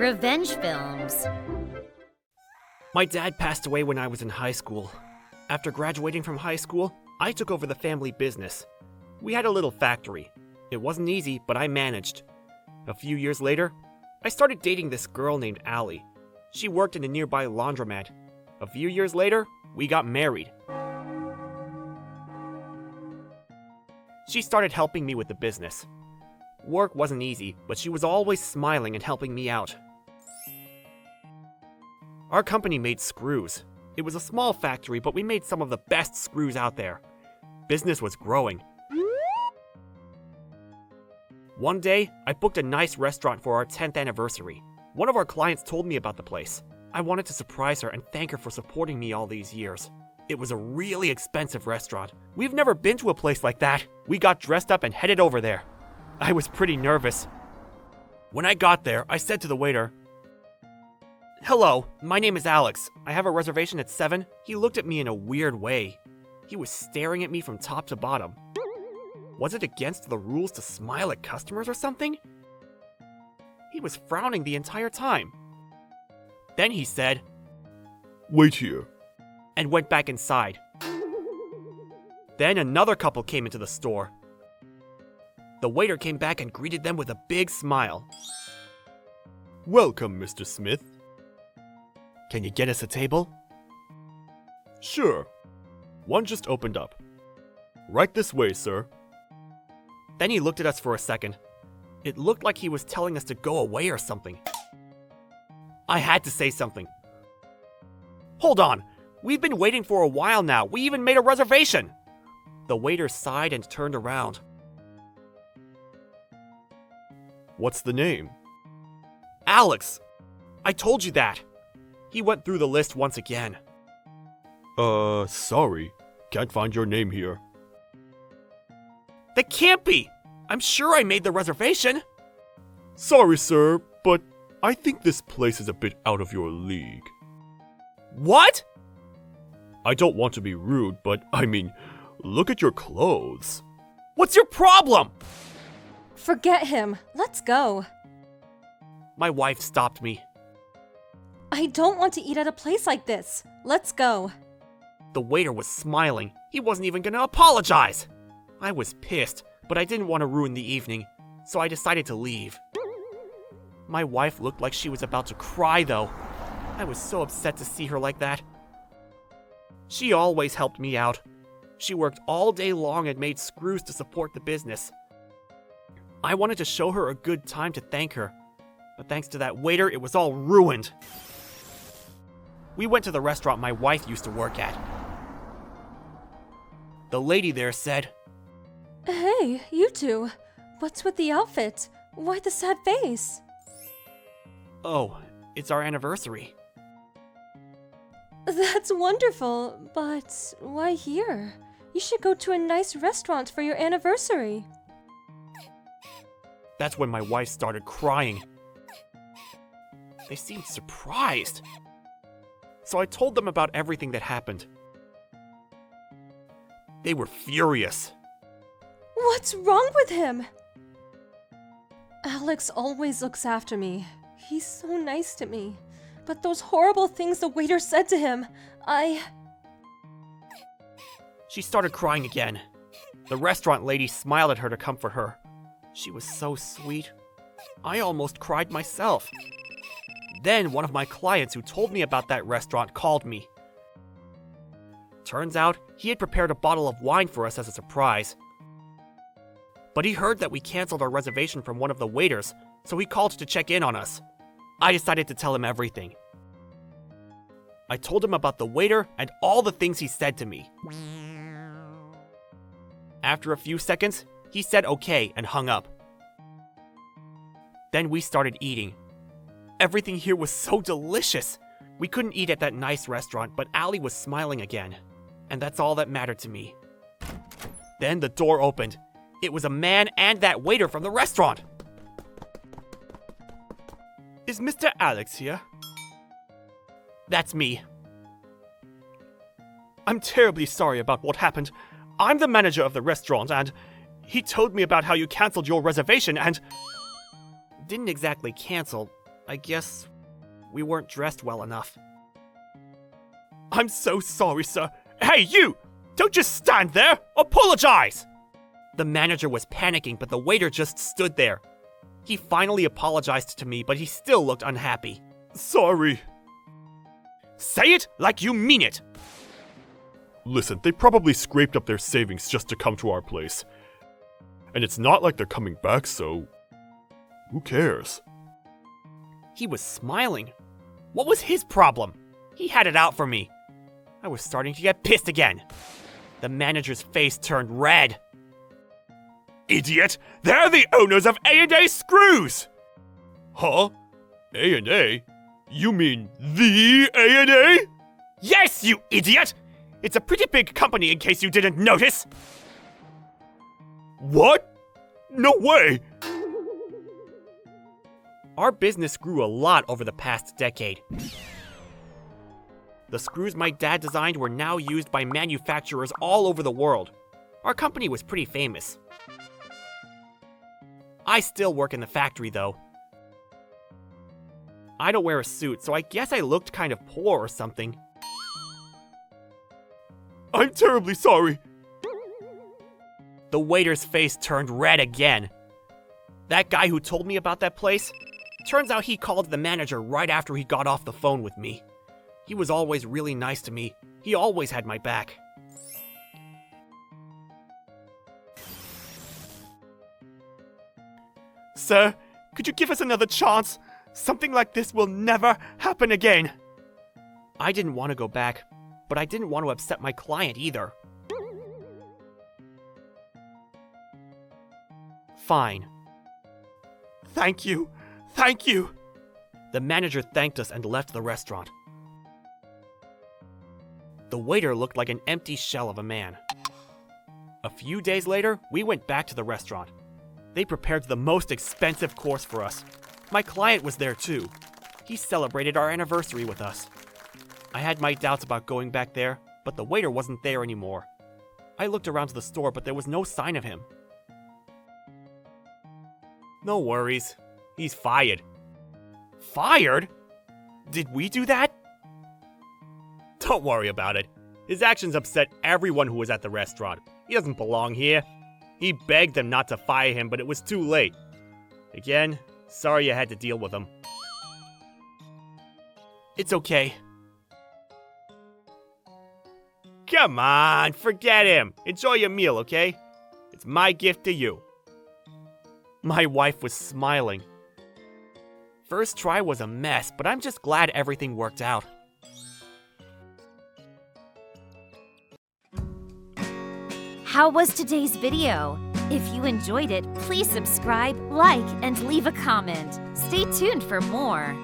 Revenge films. My dad passed away when I was in high school. After graduating from high school, I took over the family business. We had a little factory. It wasn't easy, but I managed. A few years later, I started dating this girl named Allie. She worked in a nearby laundromat. A few years later, we got married. She started helping me with the business. Work wasn't easy, but she was always smiling and helping me out. Our company made screws. It was a small factory, but we made some of the best screws out there. Business was growing. One day, I booked a nice restaurant for our 10th anniversary. One of our clients told me about the place. I wanted to surprise her and thank her for supporting me all these years. It was a really expensive restaurant. We've never been to a place like that. We got dressed up and headed over there. I was pretty nervous. When I got there, I said to the waiter, "Hello, my name is Alex. I have a reservation at 7. He looked at me in a weird way. He was staring at me from top to bottom. Was it against the rules to smile at customers or something? He was frowning the entire time. Then he said, "Wait here." and went back inside. Then another couple came into the store. The waiter came back and greeted them with a big smile. "Welcome, Mr. Smith." "Can you get us a table?" "Sure. One just opened up. Right this way, sir." Then he looked at us for a second. It looked like he was telling us to go away or something. I had to say something. "Hold on. We've been waiting for a while now. We even made a reservation." The waiter sighed and turned around. "What's the name?" "Alex. I told you that." He went through the list once again. Sorry. Can't find your name here." That can't be. I'm sure I made the reservation. "Sorry, sir, but I think this place is a bit out of your league." What? I don't want to be rude, but I mean, look at your clothes. What's your problem? Forget him. Let's go. My wife stopped me. I don't want to eat at a place like this. Let's go. The waiter was smiling. He wasn't even gonna apologize. I was pissed, but I didn't want to ruin the evening, so I decided to leave. My wife looked like she was about to cry, though. I was so upset to see her like that. She always helped me out. She worked all day long and made screws to support the business. I wanted to show her a good time to thank her, but thanks to that waiter, it was all ruined. We went to the restaurant my wife used to work at. The lady there said, Hey, you two. What's with the outfit? Why the sad face? "Oh, it's our anniversary." That's wonderful, but why here? You should go to a nice restaurant for your anniversary. That's when my wife started crying. They seemed surprised. So I told them about everything that happened. They were furious. What's wrong with him? Alex always looks after me. He's so nice to me. But those horrible things the waiter said to him, She started crying again. The restaurant lady smiled at her to comfort her. She was so sweet. I almost cried myself. Then one of my clients who told me about that restaurant called me. Turns out he had prepared a bottle of wine for us as a surprise. But he heard that we canceled our reservation from one of the waiters, so he called to check in on us. I decided to tell him everything. I told him about the waiter and all the things he said to me. After a few seconds, he said okay and hung up. Then we started eating. Everything here was so delicious. We couldn't eat at that nice restaurant, but Allie was smiling again. And that's all that mattered to me. Then the door opened. It was a man and that waiter from the restaurant. "Is Mr. Alex here?" That's me. "I'm terribly sorry about what happened. I'm the manager of the restaurant, and he told me about how you canceled your reservation and..." Didn't exactly cancel. I guess we weren't dressed well enough. I'm so sorry, sir. Hey, you! Don't just stand there! Apologize! The manager was panicking, but the waiter just stood there. He finally apologized to me, but he still looked unhappy. Sorry. Say it like you mean it! Listen, they probably scraped up their savings just to come to our place. And it's not like they're coming back, so who cares? He was smiling. What was his problem? He had it out for me. I was starting to get pissed again. The manager's face turned red. Idiot! They're the owners of A&A Screws! Huh? A&A? You mean the A&A? Yes, you idiot! It's a pretty big company in case you didn't notice. What? No way! Our business grew a lot over the past decade. The screws my dad designed were now used by manufacturers all over the world. Our company was pretty famous. I still work in the factory, though. I don't wear a suit, so I guess I looked kind of poor or something. I'm terribly sorry. The waiter's face turned red again. That guy who told me about that place, turns out he called the manager right after he got off the phone with me. He was always really nice to me. He always had my back. Sir, could you give us another chance? Something like this will never happen again. I didn't want to go back, but I didn't want to upset my client either. Fine. Thank you. Thank you. The manager thanked us and left the restaurant. The waiter looked like an empty shell of a man. A few days later, we went back to the restaurant. They prepared the most expensive course for us. My client was there too. He celebrated our anniversary with us. I had my doubts about going back there, but the waiter wasn't there anymore. I looked around the store, but there was no sign of him. No worries. He's fired. Fired? Did we do that? Don't worry about it. His actions upset everyone who was at the restaurant. He doesn't belong here. He begged them not to fire him, but it was too late. Again, sorry you had to deal with him. It's okay. Come on, forget him. Enjoy your meal, okay? It's my gift to you. My wife was smiling. First try was a mess, but I'm just glad everything worked out. How was today's video? If you enjoyed it, please subscribe, like, and leave a comment. Stay tuned for more.